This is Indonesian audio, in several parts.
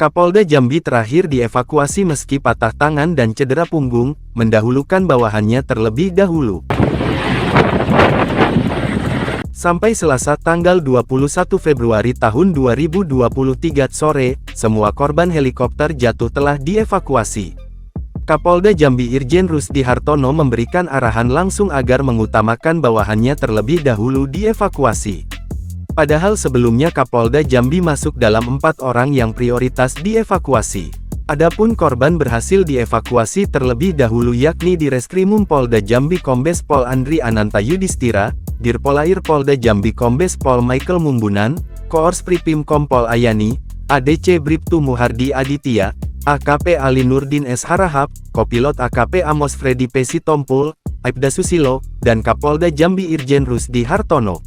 Kapolda Jambi terakhir dievakuasi meski patah tangan dan cedera punggung, mendahulukan bawahannya terlebih dahulu. Sampai Selasa tanggal 21 Februari tahun 2023 sore, semua korban helikopter jatuh telah dievakuasi. Kapolda Jambi Irjen Rusdi Hartono memberikan arahan langsung agar mengutamakan bawahannya terlebih dahulu dievakuasi. Padahal sebelumnya Kapolda Jambi masuk dalam 4 orang yang prioritas dievakuasi. Adapun korban berhasil dievakuasi terlebih dahulu yakni di Reskrimum Polda Jambi Kombes Pol Andri Ananta Yudhistira, Dirpolair Polda Jambi Kombes Pol Michael Mumbunan, Koors Pripim Kompol Ayani, ADC Bribtu Muhardi Aditya, AKP Ali Nurdin S. Harahap, Kopilot AKP Amos Freddy P. Sitompul, Aibda Susilo, dan Kapolda Jambi Irjen Rusdi Hartono.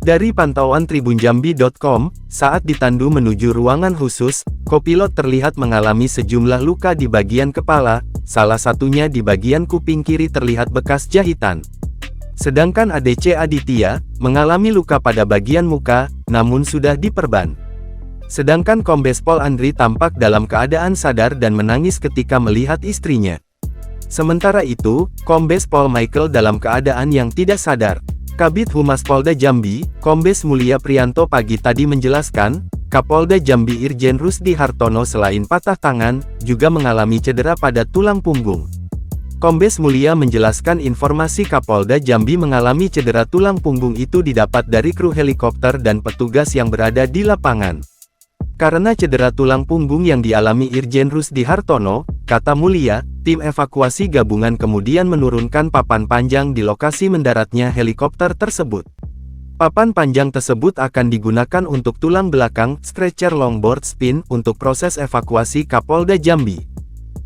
Dari pantauan tribunjambi.com, saat ditandu menuju ruangan khusus, Kopilot terlihat mengalami sejumlah luka di bagian kepala, salah satunya di bagian kuping kiri terlihat bekas jahitan. Sedangkan ADC Aditya, mengalami luka pada bagian muka, namun sudah diperban. Sedangkan Kombes Pol Andri tampak dalam keadaan sadar dan menangis ketika melihat istrinya. Sementara itu, Kombes Pol Michael dalam keadaan yang tidak sadar. Kabid Humas Polda Jambi, Kombes Mulia Priyanto pagi tadi menjelaskan, Kapolda Jambi Irjen Rusdi Hartono selain patah tangan, juga mengalami cedera pada tulang punggung. Kombes Mulia menjelaskan informasi Kapolda Jambi mengalami cedera tulang punggung itu didapat dari kru helikopter dan petugas yang berada di lapangan. Karena cedera tulang punggung yang dialami Irjen Rusdi Hartono, kata Mulia, tim evakuasi gabungan kemudian menurunkan papan panjang di lokasi mendaratnya helikopter tersebut. Papan panjang tersebut akan digunakan untuk tulang belakang, stretcher longboard spin, untuk proses evakuasi Kapolda Jambi.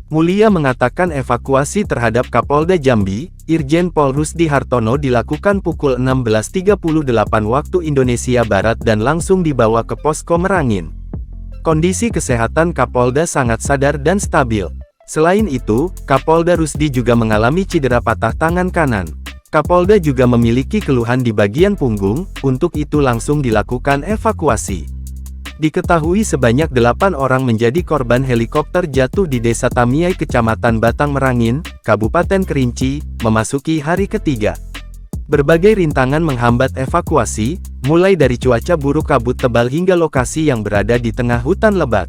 Mulia mengatakan evakuasi terhadap Kapolda Jambi, Irjen Pol Rusdi Hartono dilakukan pukul 16.38 waktu Indonesia Barat dan langsung dibawa ke posko Merangin. Kondisi kesehatan Kapolda sangat sadar dan stabil. Selain itu, Kapolda Rusdi juga mengalami cedera patah tangan kanan. Kapolda juga memiliki keluhan di bagian punggung, untuk itu langsung dilakukan evakuasi. Diketahui sebanyak 8 orang menjadi korban helikopter jatuh di Desa Tamiai Kecamatan Batang Merangin, Kabupaten Kerinci, memasuki hari ketiga. Berbagai rintangan menghambat evakuasi, mulai dari cuaca buruk kabut tebal hingga lokasi yang berada di tengah hutan lebat.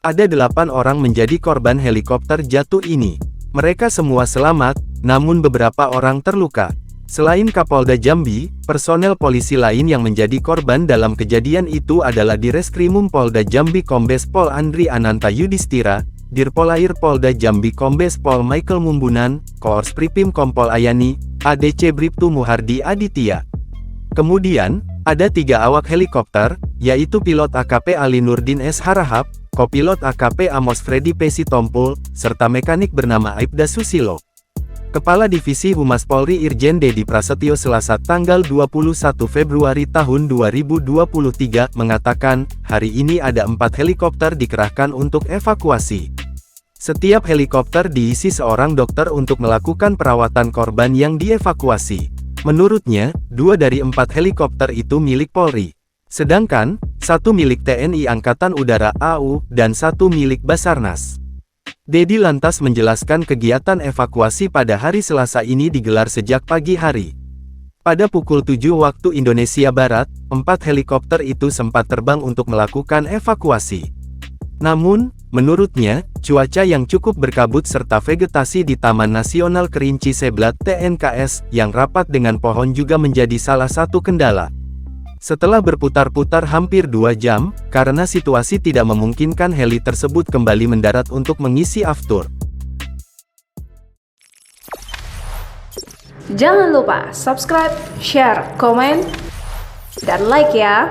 Ada 8 orang menjadi korban helikopter jatuh ini. Mereka semua selamat, namun beberapa orang terluka. Selain Kapolda Jambi, personel polisi lain yang menjadi korban dalam kejadian itu adalah di Reskrimum Polda Jambi Kombes Pol Andri Ananta Yudhistira, Dirpolair Polda Jambi Kombes Pol Michael Mumbunan, Koors Pripim Kompol Ayani, ADC Bribtu Muhardi Aditya. Kemudian, ada 3 awak helikopter, yaitu pilot AKP Ali Nurdin S. Harahap, kopilot AKP Amos Freddy P. Sitompul, serta mekanik bernama Aibda Susilo. Kepala Divisi Humas Polri Irjen Dedi Prasetyo Selasa tanggal 21 Februari tahun 2023 mengatakan, hari ini ada 4 helikopter dikerahkan untuk evakuasi. Setiap helikopter diisi seorang dokter untuk melakukan perawatan korban yang dievakuasi. Menurutnya, 2 dari 4 helikopter itu milik Polri. Sedangkan, 1 milik TNI Angkatan Udara AU, dan 1 milik Basarnas. Dedi lantas menjelaskan kegiatan evakuasi pada hari Selasa ini digelar sejak pagi hari. Pada pukul 7 waktu Indonesia Barat, 4 helikopter itu sempat terbang untuk melakukan evakuasi. Namun, menurutnya, cuaca yang cukup berkabut serta vegetasi di Taman Nasional Kerinci Seblat TNKS, yang rapat dengan pohon juga menjadi salah satu kendala. Setelah berputar-putar hampir 2 jam, karena situasi tidak memungkinkan heli tersebut kembali mendarat untuk mengisi aftur. Jangan lupa subscribe, share, komen, dan like ya!